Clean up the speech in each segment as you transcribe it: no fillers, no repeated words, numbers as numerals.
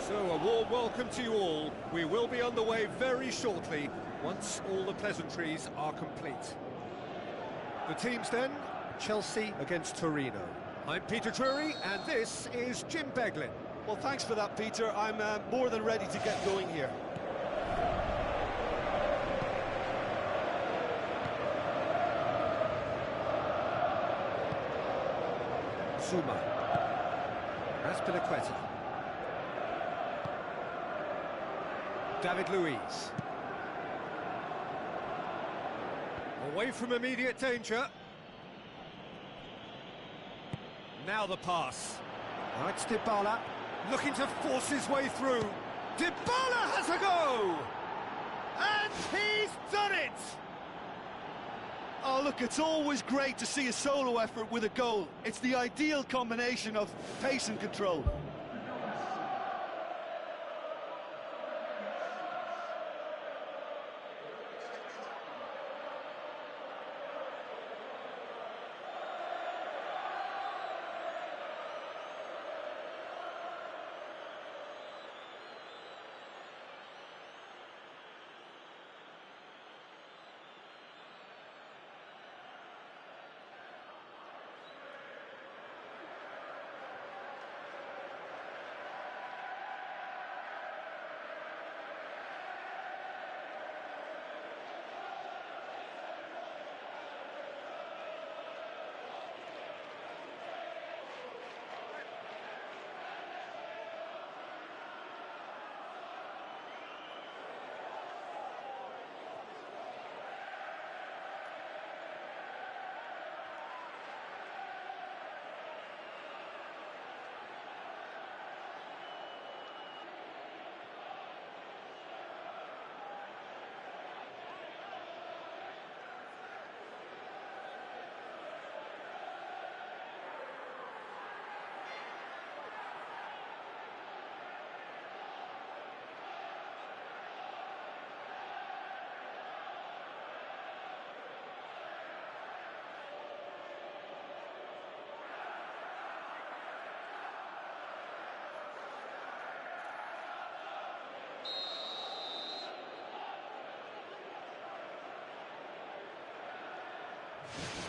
So, a warm welcome to you all. We will be on the way very shortly, once all the pleasantries are complete. The teams then, Chelsea against Torino. I'm Peter Drury, and this is Jim Beglin. Well, thanks for that, Peter. I'm more than ready to get going here. Zuma. Azpilicueta. David Luiz. Away from immediate danger. Now the pass. Now it's Dybala, looking to force his way through. Dybala has a go! And he's done it! Oh, look, it's always great to see a solo effort with a goal. It's the ideal combination of pace and control.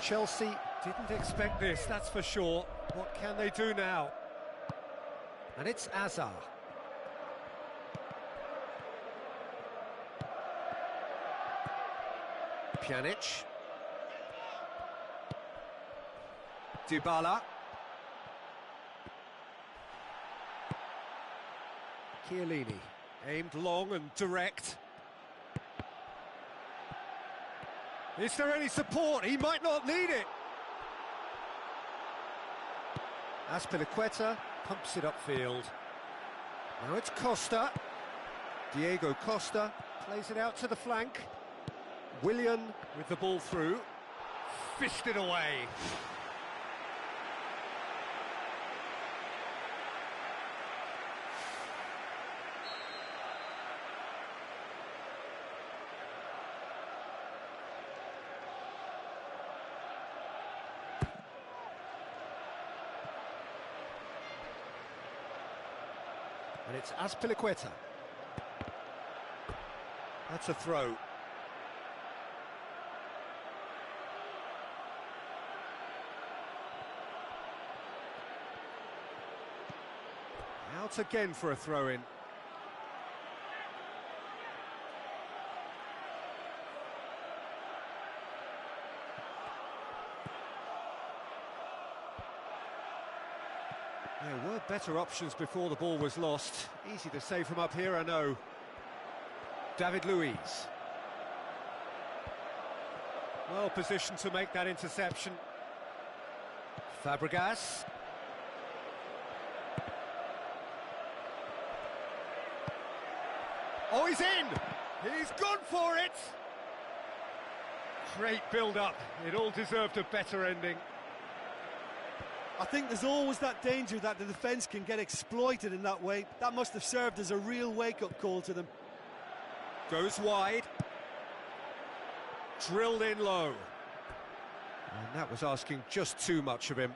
Chelsea didn't expect this, that's for sure. What can they do now? And it's Azar. Pjanic. Dybala. Chiellini, aimed long and direct. Is there any support? He might not need it. Azpilicueta pumps it upfield. Now it's Costa. Diego Costa plays it out to the flank. Willian with the ball through. Fisted away. And it's Azpilicueta. That's a throw. Out again for a throw-in. There were better options before the ball was lost. Easy to say from up here, I know. David Luiz. Well positioned to make that interception. Fabregas. Oh, he's in! He's gone for it! Great build-up. It all deserved a better ending. I think there's always that danger that the defence can get exploited in that way. That must have served as a real wake-up call to them. Goes wide. Drilled in low. And that was asking just too much of him.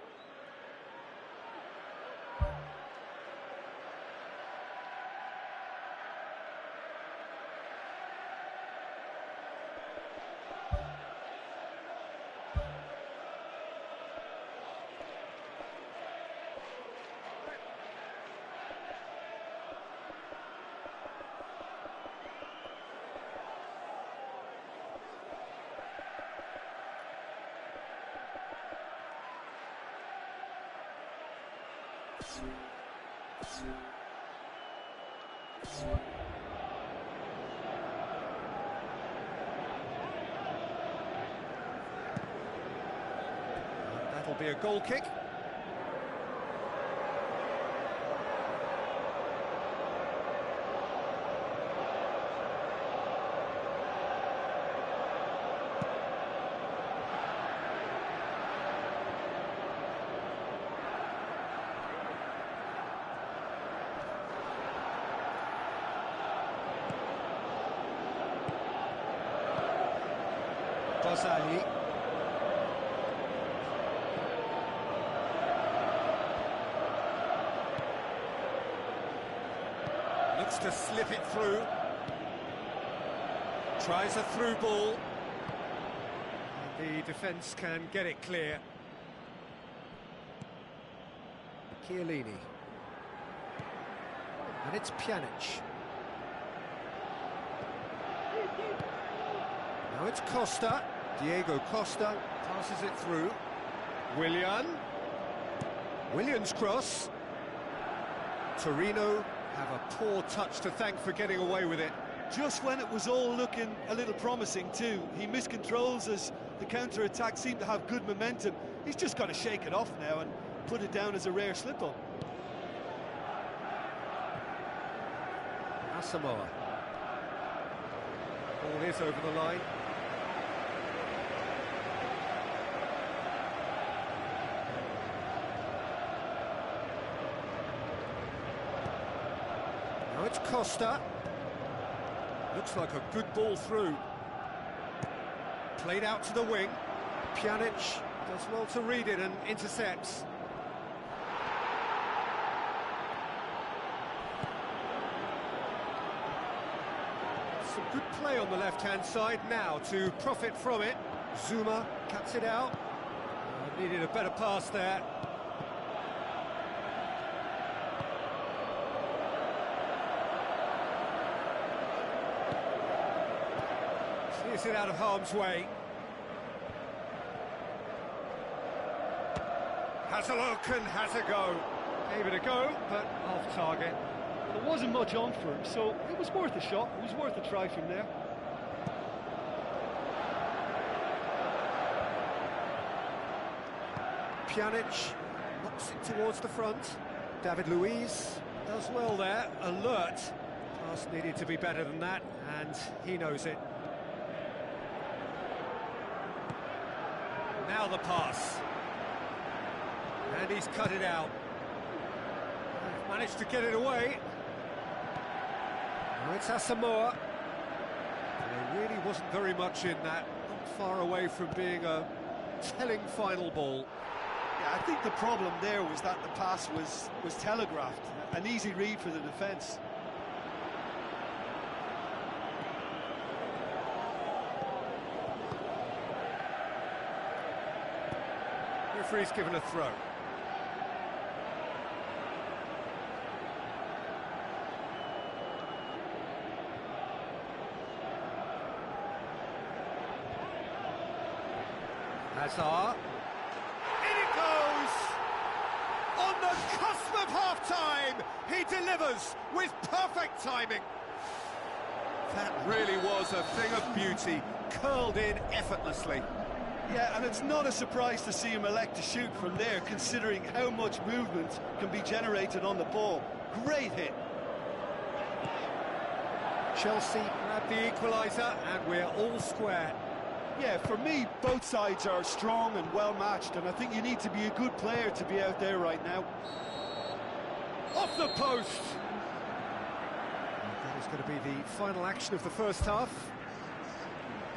That'll be a goal kick. Barzagli. Looks to slip it through. Tries a through ball. And the defence can get it clear. Chiellini. And it's Pjanic. Now it's Costa. Diego Costa passes it through. Willian's cross. Torino have a poor touch to thank for getting away with it. Just when it was all looking a little promising too, he miscontrols as the counter-attack seemed to have good momentum. He's just got to shake it off now and put it down as a rare slip-up. Asamoah. Ball is over the line. Now it's Costa. Looks like a good ball through. Played out to the wing. Pjanic does well to read it and intercepts. Some good play on the left-hand side now to profit from it. Zuma cuts it out. Needed a better pass there. Clears it out of harm's way. Has a look and has a go. Gave it a go, but off target. There wasn't much on for him, so it was worth a shot. It was worth a try from there. Pjanic knocks it towards the front. David Luiz does well there, alert. Pass needed to be better than that, and he knows it. Now the pass. And he's cut it out. Managed to get it away. Now it's Asamoah. There really wasn't very much in that. Not far away from being a telling final ball. Yeah, I think the problem there was that the pass was telegraphed. An easy read for the defence. Referee's given a throw. Hazard. In it goes! On the cusp of half-time, he delivers with perfect timing. That really was a thing of beauty, curled in effortlessly. Yeah, and it's not a surprise to see him elect to shoot from there, considering how much movement can be generated on the ball. Great hit. Chelsea grab the equaliser, and we're all square. Yeah, for me, both sides are strong and well matched, and I think you need to be a good player to be out there right now. Off the post! That is going to be the final action of the first half.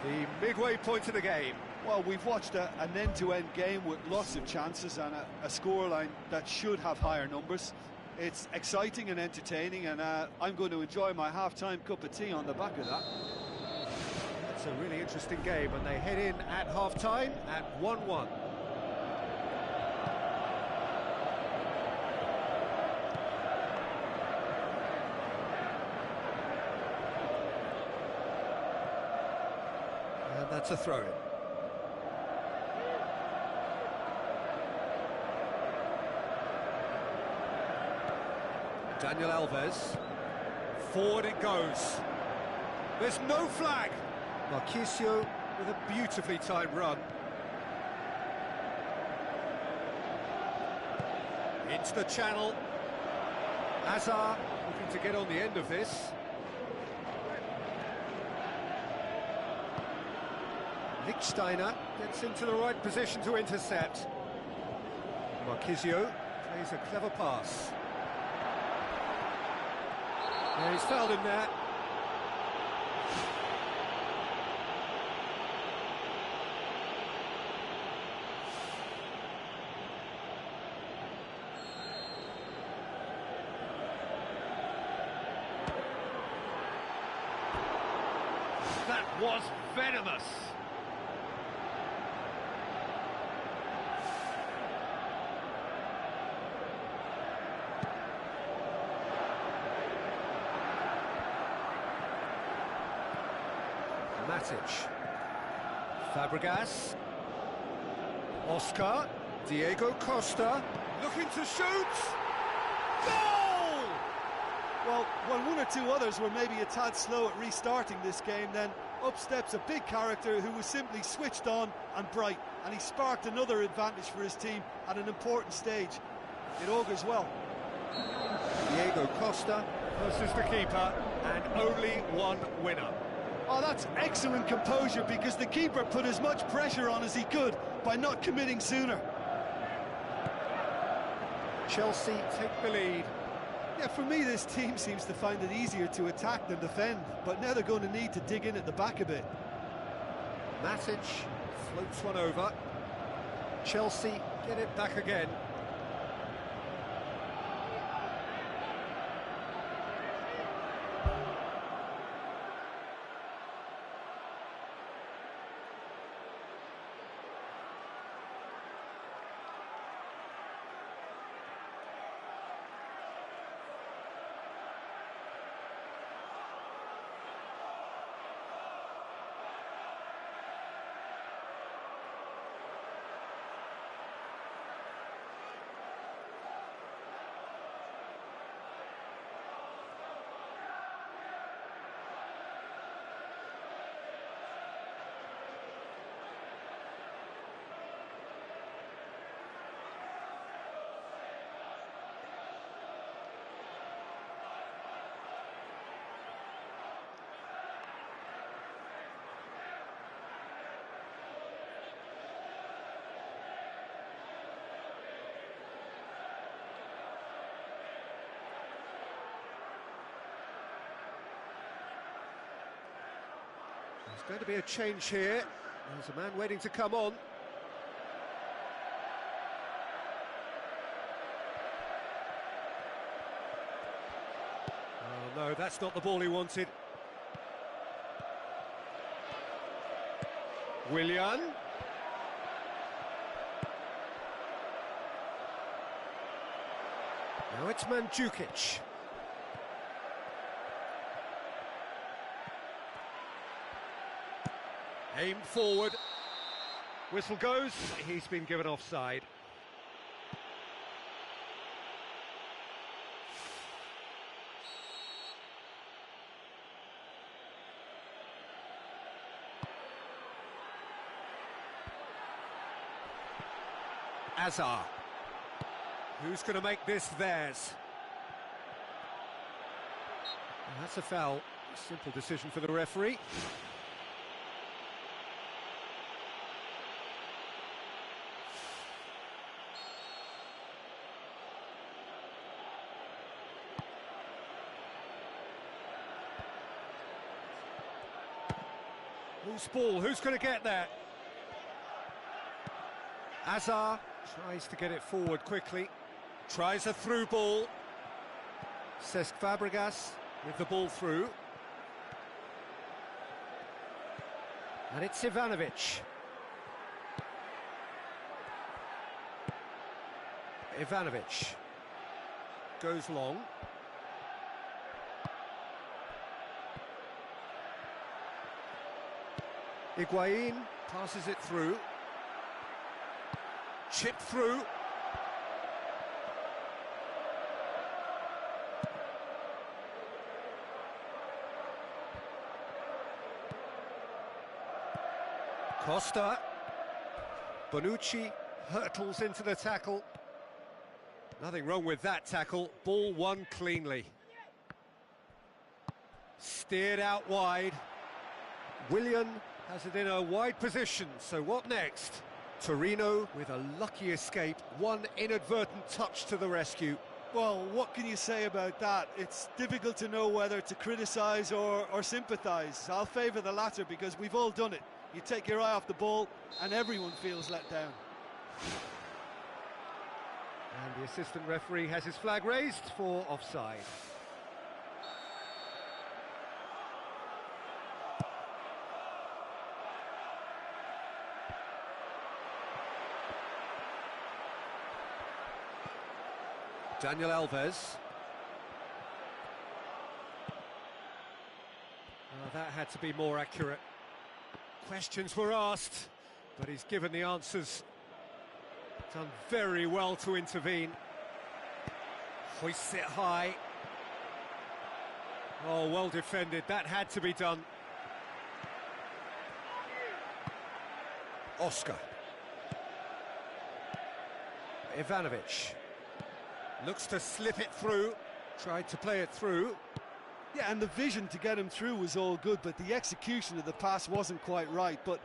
The midway point of the game. Well, we've watched an end-to-end game with lots of chances and a scoreline that should have higher numbers. It's exciting and entertaining, and I'm going to enjoy my half-time cup of tea on the back of that. It's a really interesting game, and they head in at half-time at 1-1. And that's a throw-in. Daniel Alves. Forward it goes. There's no flag. Marquisio with a beautifully timed run. Into the channel. Hazard looking to get on the end of this. Lichtsteiner gets into the right position to intercept. Marquisio plays a clever pass. Yeah, he's fouled him there. That was venomous. Matic. Fabregas. Oscar. Diego Costa. Looking to shoot. Goal! Well, when one or two others were maybe a tad slow at restarting this game, then up steps a big character who was simply switched on and bright, and he sparked another advantage for his team at an important stage. It augurs well. Diego Costa versus the keeper, and only one winner. Oh, that's excellent composure, because the keeper put as much pressure on as he could by not committing sooner. Chelsea take the lead. Yeah, for me, this team seems to find it easier to attack than defend, but now they're going to need to dig in at the back a bit. Matic floats one over. Chelsea get it back again. There's going to be a change here. There's a man waiting to come on. Oh no, that's not the ball he wanted. Willian. Now it's Mandzukic. Aimed forward. Whistle goes. He's been given offside. Azar. Who's going to make this theirs? And that's a foul. Simple decision for the referee. Loose ball, who's going to get there? Azar tries to get it forward quickly. Tries a through ball. Cesc Fabregas with the ball through. And it's Ivanovic. Ivanovic goes long. Higuain passes it through. Chip through. Costa. Bonucci hurtles into the tackle. Nothing wrong with that tackle. Ball won cleanly. Steered out wide. Willian has it in a wide position, so what next? Torino with a lucky escape, one inadvertent touch to the rescue. Well, what can you say about that? It's difficult to know whether to criticise or sympathise. I'll favour the latter because we've all done it. You take your eye off the ball and everyone feels let down. And the assistant referee has his flag raised for offside. Daniel Alves. Oh, that had to be more accurate. Questions were asked, but he's given the answers. Done very well to intervene. Hoists it high. Oh, well defended. That had to be done. Oscar. Ivanovic. Looks to slip it through, tried to play it through. Yeah, and the vision to get him through was all good, but the execution of the pass wasn't quite right. But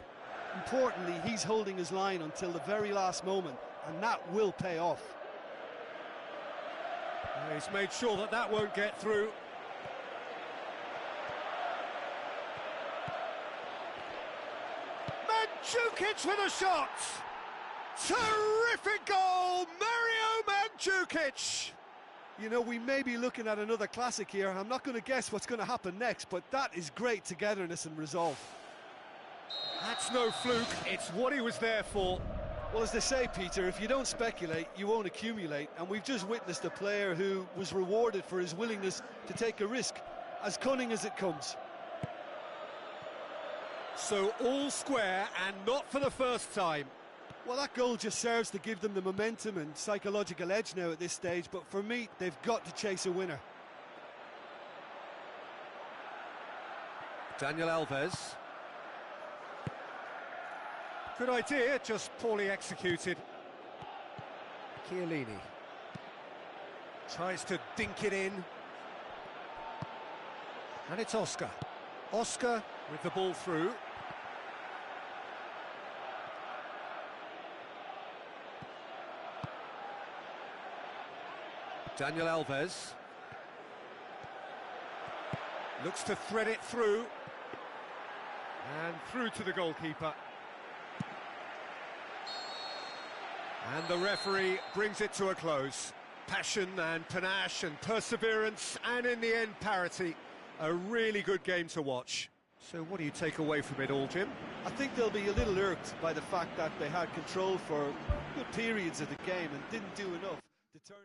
importantly, he's holding his line until the very last moment, and that will pay off. He's made sure that that won't get through. Mandzukic with a shot! Terrific goal, Mario Mandzukic! You know, we may be looking at another classic here. I'm not going to guess what's going to happen next, but that is great togetherness and resolve. That's no fluke, it's what he was there for. Well, as they say, Peter, if you don't speculate, you won't accumulate. And we've just witnessed a player who was rewarded for his willingness to take a risk, as cunning as it comes. So all square, and not for the first time. Well, that goal just serves to give them the momentum and psychological edge now at this stage, but for me, they've got to chase a winner. Daniel Alves. Good idea, just poorly executed. Chiellini. Tries to dink it in. And it's Oscar. Oscar with the ball through. Daniel Alves looks to thread it through. And through to the goalkeeper. And the referee brings it to a close. Passion and panache and perseverance, and in the end, parity. A really good game to watch. So what do you take away from it all, Jim? I think they'll be a little irked by the fact that they had control for good periods of the game and didn't do enough to turn...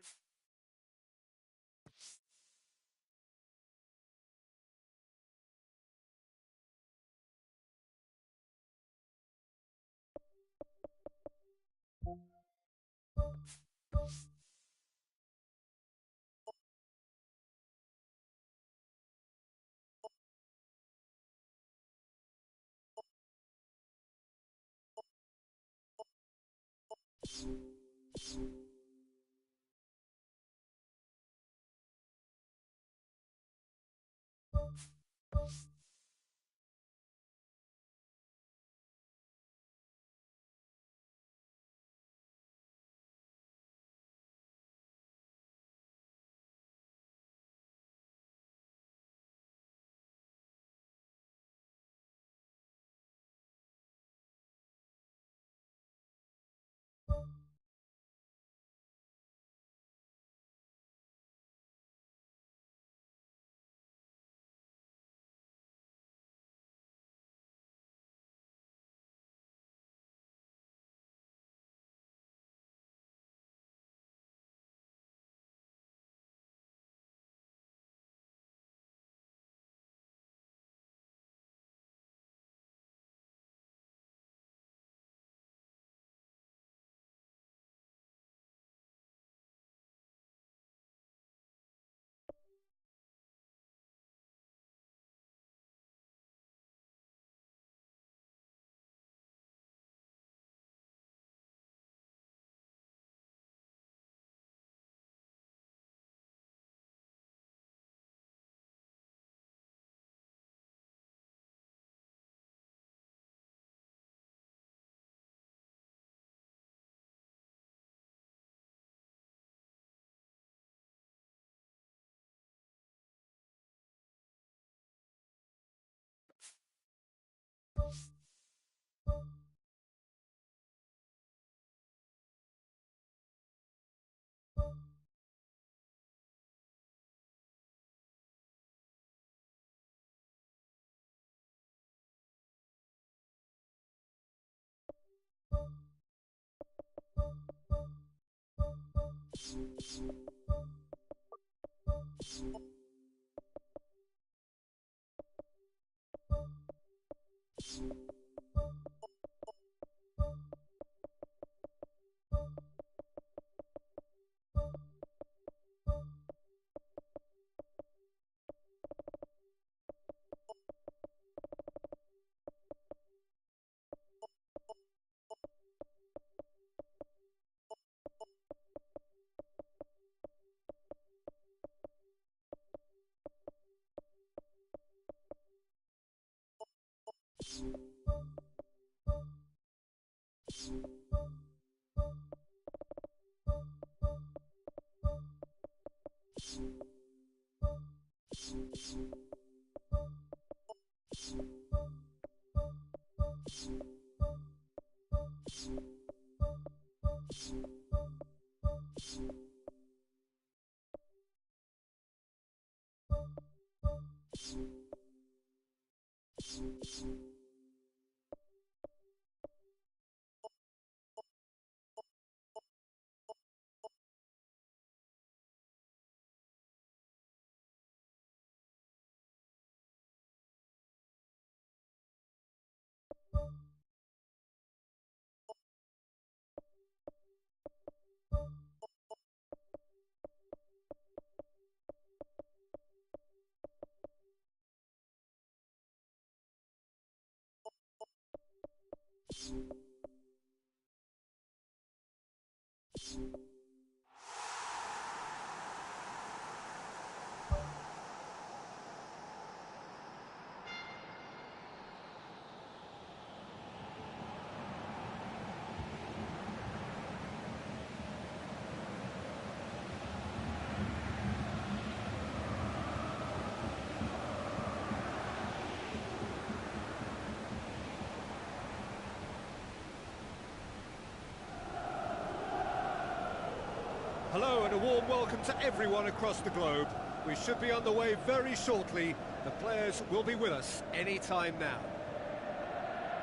Hello and a warm welcome to everyone across the globe. We should be on the way very shortly. The players will be with us any time now.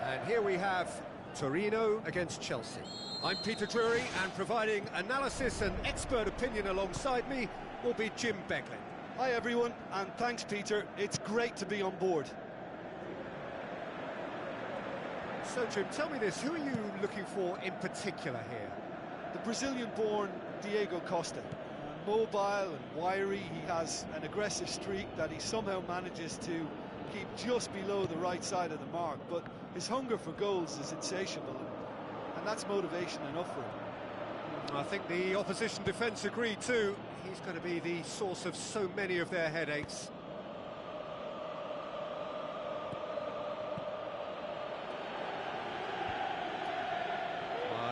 And here we have Torino against Chelsea. I'm Peter Drury, and providing analysis and expert opinion alongside me will be Jim Beglin. Hi everyone, and thanks Peter. It's great to be on board. So Jim, tell me this, who are you looking for in particular here? The Brazilian-born Diego Costa. Mobile and wiry, he has an aggressive streak that he somehow manages to keep just below the right side of the mark, but his hunger for goals is insatiable, and that's motivation enough for him. I think the opposition defence agree too. He's going to be the source of so many of their headaches.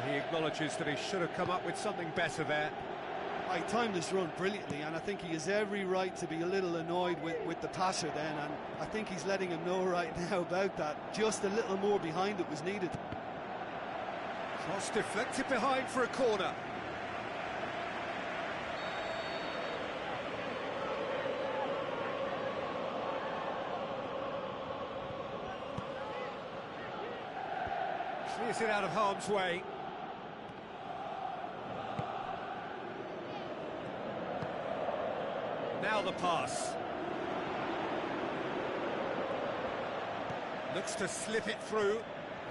He acknowledges that he should have come up with something better there. He timed this run brilliantly, and I think he has every right to be a little annoyed with the passer then, and I think he's letting him know right now about that. Just a little more behind it was needed. Cross deflected behind for a corner. Clears it out of harm's way. Now the pass. Looks to slip it through,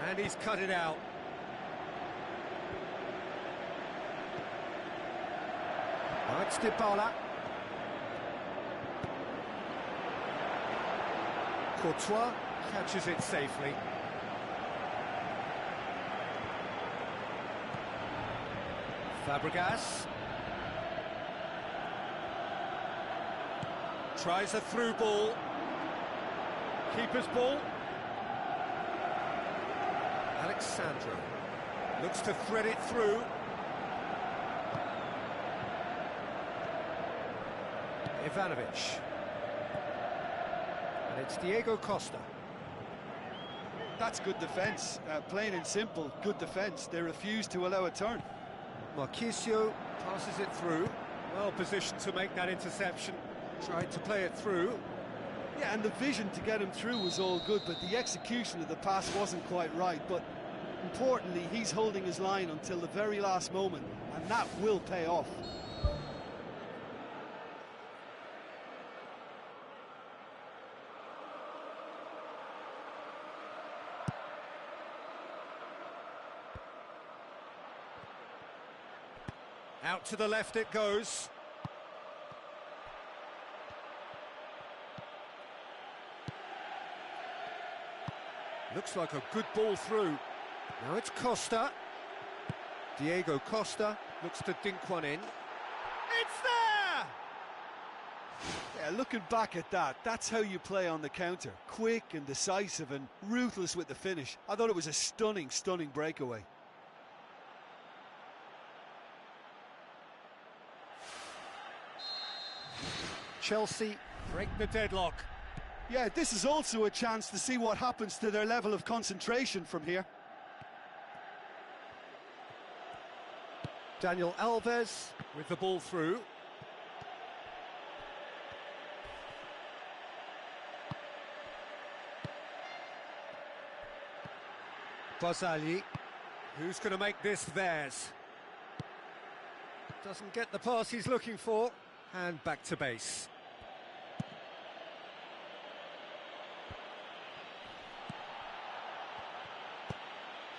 and he's cut it out. Now it's Dybala. Courtois catches it safely. Fabregas. Tries a through ball. Keeper's ball. Alexandro looks to thread it through. Ivanovic. And it's Diego Costa. That's good defence, plain and simple, good defence. They refuse to allow a turn. Marquisio passes it through. Well positioned to make that interception. Tried to play it through. Yeah, and the vision to get him through was all good, but the execution of the pass wasn't quite right. But importantly, he's holding his line until the very last moment, and that will pay off. Out to the left it goes. Looks like a good ball through. Now it's Costa. Diego Costa looks to dink one in. It's there! Yeah, looking back at that, that's how you play on the counter. Quick and decisive and ruthless with the finish. I thought it was a stunning, stunning breakaway. Chelsea break the deadlock. Yeah, this is also a chance to see what happens to their level of concentration from here. Daniel Alves with the ball through. Barzagli, who's going to make this theirs? Doesn't get the pass he's looking for, and back to base.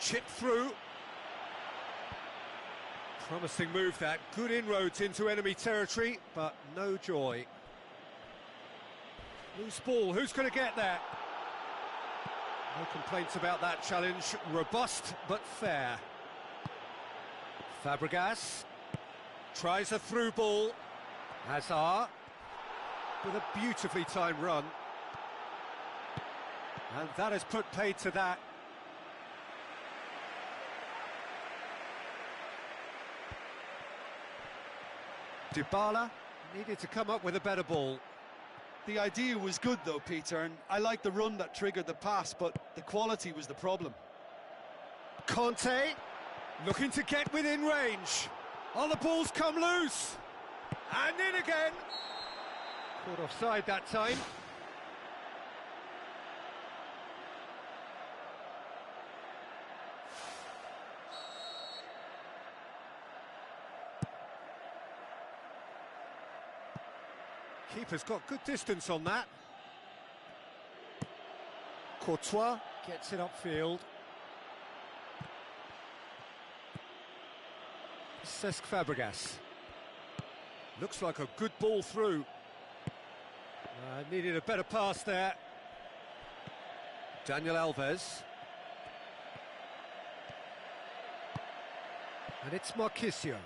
Chip through. Promising move that, good inroads into enemy territory, but no joy. Loose ball, who's going to get that? No complaints about that challenge, robust but fair. Fabregas tries a through ball. Hazard with a beautifully timed run. And that has put paid to that. Dybala needed to come up with a better ball. The idea was good though, Peter, and I like the run that triggered the pass, but the quality was the problem. Conte looking to get within range. Oh, the ball's come loose! And in again! Caught offside that time. Keeper's got good distance on that. Courtois gets it upfield. Cesc Fabregas. Looks like a good ball through. Needed a better pass there. Daniel Alves. And it's Marquisio.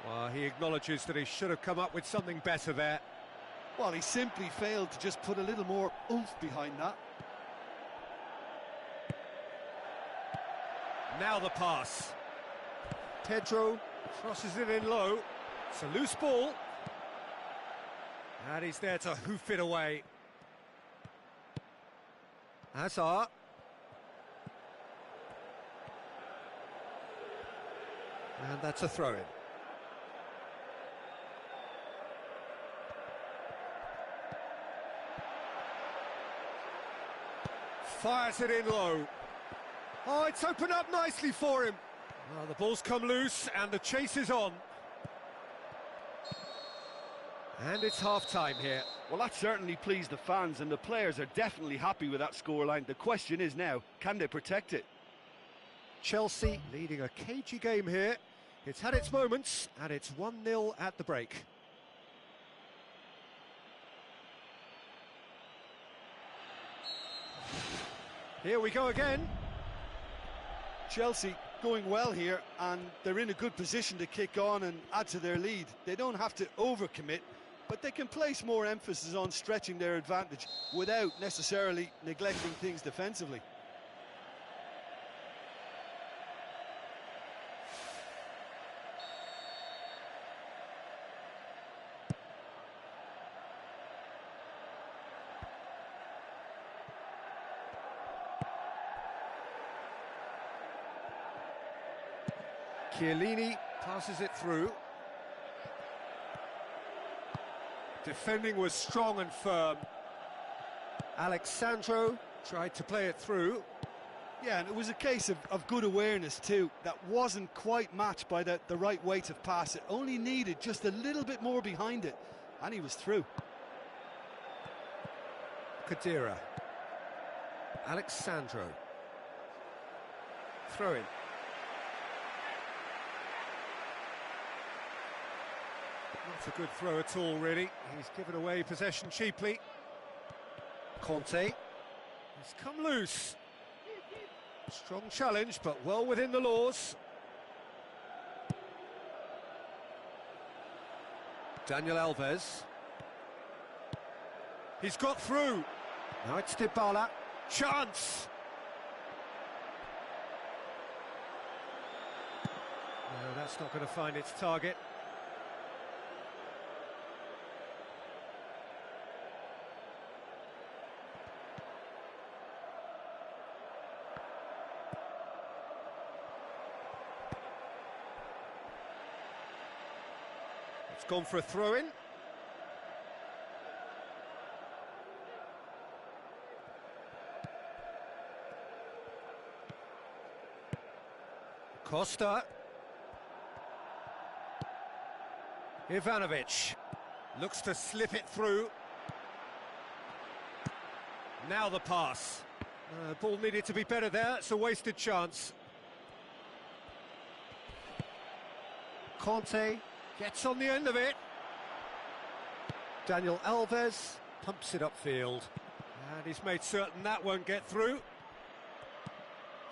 Well, he acknowledges that he should have come up with something better there. Well, he simply failed to just put a little more oomph behind that. Now the pass. Pedro crosses it in low. It's a loose ball. And he's there to hoof it away. Hazard. And that's a throw-in. Fires it in low. Oh, it's opened up nicely for him. Oh, the ball's come loose and the chase is on. And it's half-time here. Well, that certainly pleased the fans, and the players are definitely happy with that scoreline. The question is now, can they protect it? Chelsea leading a cagey game here. It's had its moments, and it's 1-0 at the break. Here we go again. Chelsea going well here, and they're in a good position to kick on and add to their lead. They don't have to overcommit, but they can place more emphasis on stretching their advantage without necessarily neglecting things defensively. Chiellini passes it through. Defending was strong and firm. Alexandro tried to play it through. Yeah, and it was a case of good awareness too. That wasn't quite matched by the right weight of pass. It only needed just a little bit more behind it, and he was through. Kadira. Alexandro. Throw in. Not a good throw at all, really. He's given away possession cheaply. Conte. He's come loose. Strong challenge, but well within the laws. Daniel Alves. He's got through. Now it's Dybala. Chance! No, that's not going to find its target. It's gone for a throw-in. Costa. Ivanovic looks to slip it through. Now the pass. Ball needed to be better there. It's a wasted chance. Conte gets on the end of it. Daniel Alves pumps it upfield. And he's made certain that won't get through.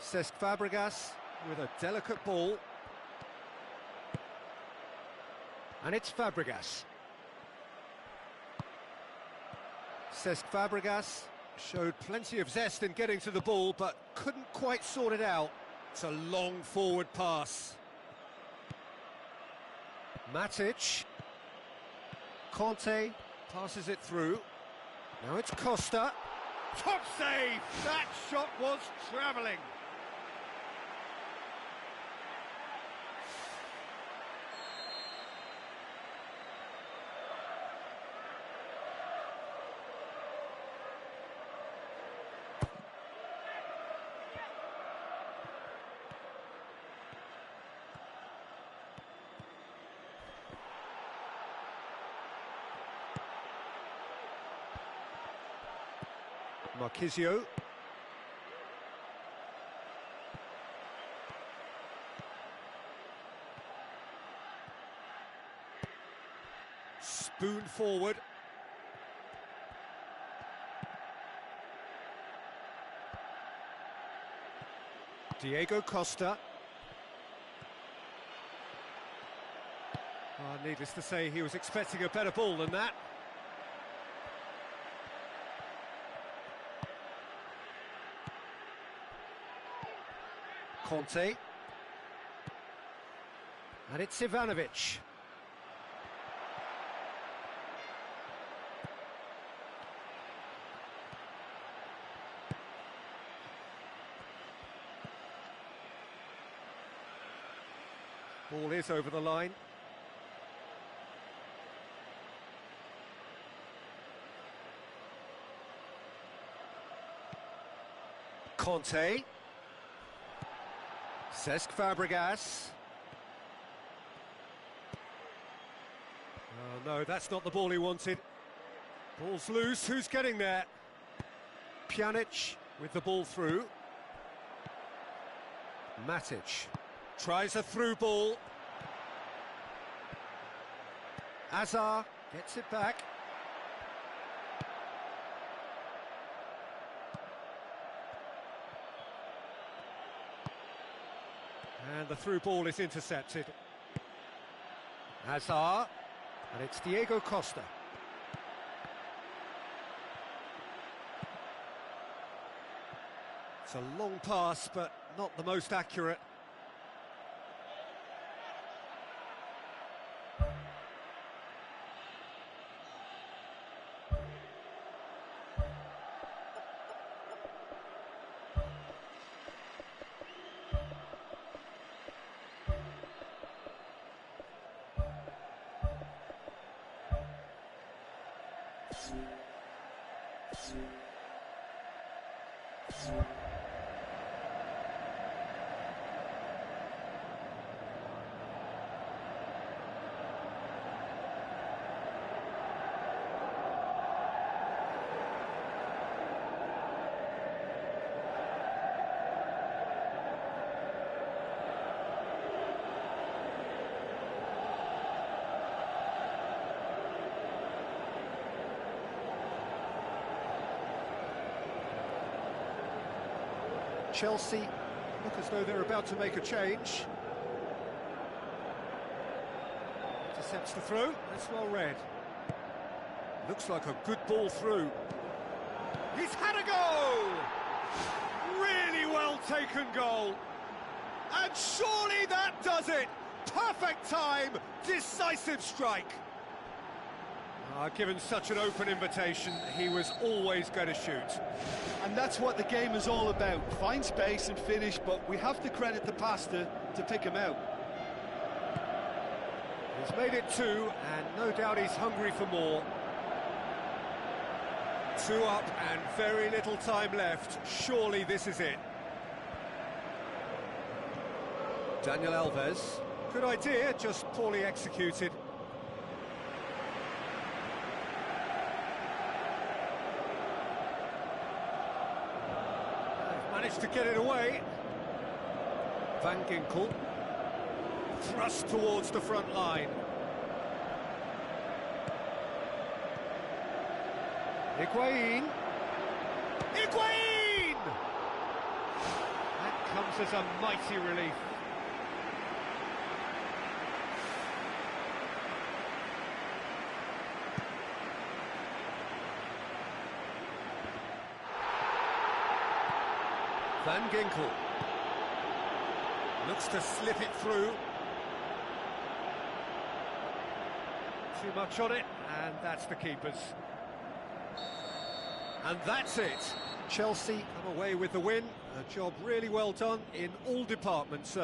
Cesc Fabregas with a delicate ball. And it's Fabregas. Cesc Fabregas showed plenty of zest in getting to the ball, but couldn't quite sort it out. It's a long forward pass. Matic. Conte passes it through. Now it's Costa. Top save! That shot was travelling. Marquisio. Spoon forward. Diego Costa. Needless to say, he was expecting a better ball than that. Conte. And it's Ivanovic. Ball is over the line. Conte. Cesc Fabregas. Oh no, that's not the ball he wanted. Ball's loose, who's getting there? Pjanic with the ball through. Matic tries a through ball. Azar gets it back. And the through ball is intercepted. Hazard, and it's Diego Costa. It's a long pass, but not the most accurate. Chelsea look as though they're about to make a change. Intercepts the throw, that's well read. Looks like a good ball through. He's had a go! Really well taken goal. And surely that does it! Perfect time, decisive strike. Given such an open invitation, he was always going to shoot. And that's what the game is all about. Find space and finish, but we have to credit the Pasta to pick him out. He's made it 2, and no doubt he's hungry for more. 2 up and very little time left. Surely this is it. Daniel Alves. Good idea, just poorly executed. Managed to get it away. Van Ginkel. Thrust towards the front line. Higuain. Higuain! That comes as a mighty relief. Van Ginkel looks to slip it through. Too much on it, and that's the keeper's. And that's it. Chelsea come away with the win. A job really well done in all departments.